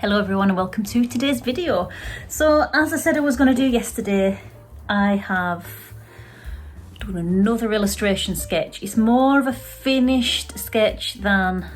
Hello everyone and welcome to today's video. So as I said I was going to do yesterday, I have done another illustration sketch. It's more of a finished sketch than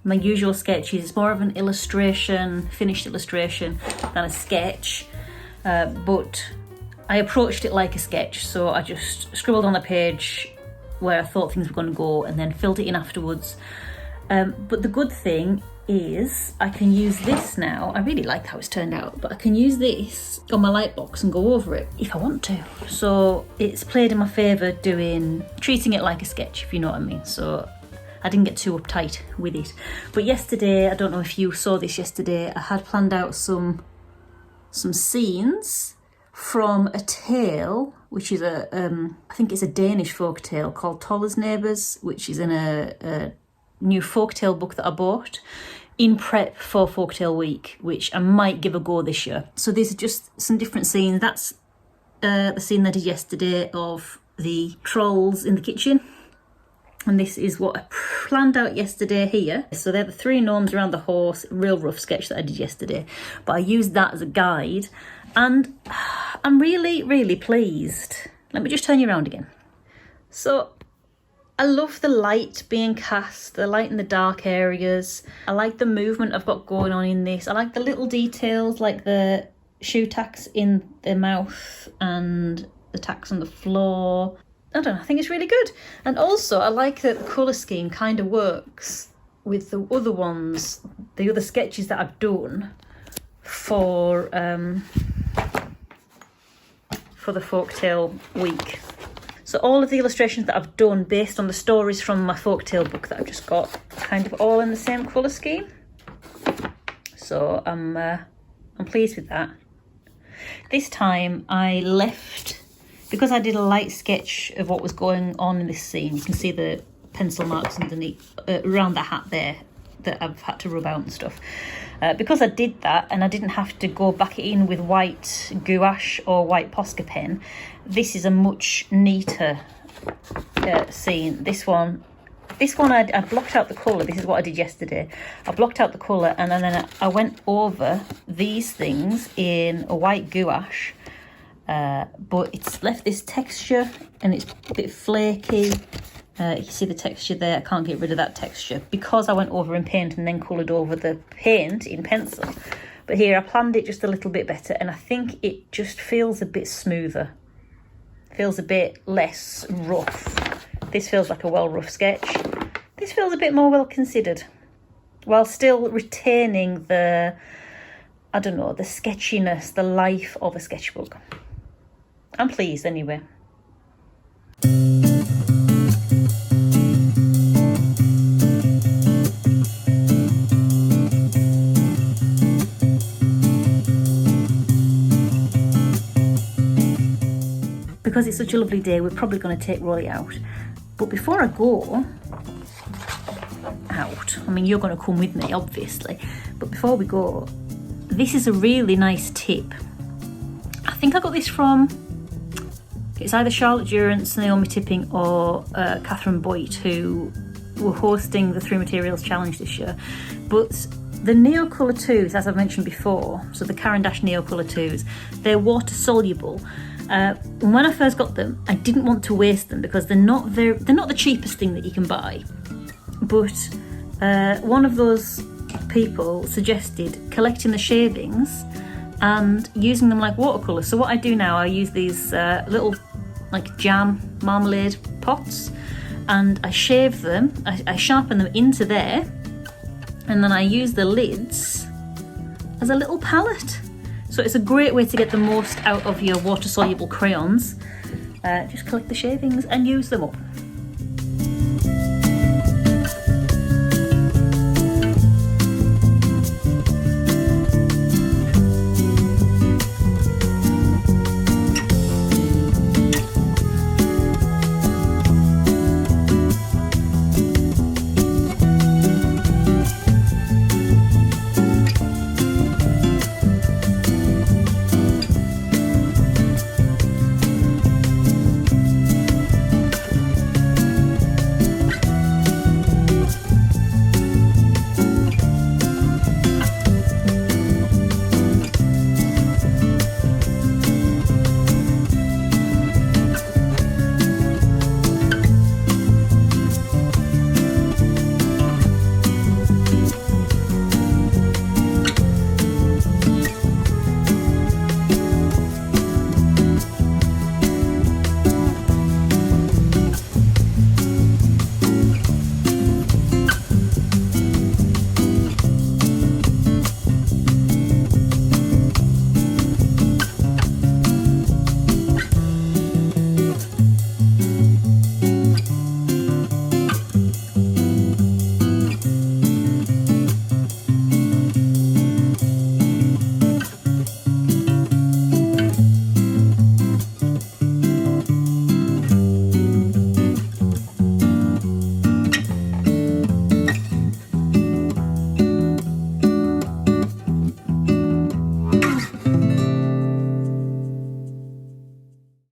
my usual sketches. It's more of an illustration, finished illustration than a sketch, but I approached it like a sketch. So I just scribbled on the page where I thought things were going to go and then filled it in afterwards. But the good thing is I can use this now. I really like how it's turned out, but I can use this on my light box and go over it if I want to. So it's played in my favour treating it like a sketch, if you know what I mean. So I didn't get too uptight with it. But yesterday, I don't know if you saw this yesterday, I had planned out some scenes from a tale, which is I think it's a Danish folk tale called Toller's Neighbours, which is in a new folktale book that I bought in prep for Folktale Week, which I might give a go this year. So these are just some different scenes. That's the scene that I did yesterday of the trolls in the kitchen. And this is what I planned out yesterday here. So they're the three gnomes around the horse, real rough sketch that I did yesterday. But I used that as a guide and I'm really, really pleased. Let me just turn you around again. So I love the light being cast, the light in the dark areas. I like the movement I've got going on in this. I like the little details like the shoe tacks in the mouth and the tacks on the floor. I don't know, I think it's really good. And also I like that the colour scheme kind of works with the other ones, the other sketches that I've done for the Folktale Week. So all of the illustrations that I've done based on the stories from my folktale book that I've just got, kind of all in the same colour scheme. So I'm pleased with that. This time I left, because I did a light sketch of what was going on in this scene. You can see the pencil marks underneath, around the hat there that I've had to rub out and stuff. Because I did that and I didn't have to go back in with white gouache or white Posca pen, this is a much neater scene. This one I blocked out the colour. This is what I did yesterday. I blocked out the colour and then I went over these things in a white gouache, but it's left this texture and it's a bit flaky. You see the texture there. I can't get rid of that texture because I went over in paint and then coloured over the paint in pencil. But here I planned it just a little bit better and I think it just feels a bit smoother. Feels a bit less rough. This feels like a well-rough sketch. This feels a bit more well-considered, while still retaining the, I don't know, the sketchiness, the life of a sketchbook. I'm pleased anyway. Because it's such a lovely day, we're probably going to take Rolly out. But before I go out, I mean, you're going to come with me, obviously. But before we go, this is a really nice tip. I think I got this from, it's either Charlotte Durance, Naomi Tipping, or Catherine Boyd, who were hosting the 3 Materials Challenge this year. But the Neocolor 2s, as I've mentioned before, so the Caran d'Ache Neocolor 2s, they're water soluble. When I first got them, I didn't want to waste them because they're not the cheapest thing that you can buy. But one of those people suggested collecting the shavings and using them like watercolour. So what I do now, I use these little like jam marmalade pots and I shave them, I sharpen them into there, and then I use the lids as a little palette. So it's a great way to get the most out of your water-soluble crayons. Just collect the shavings and use them up.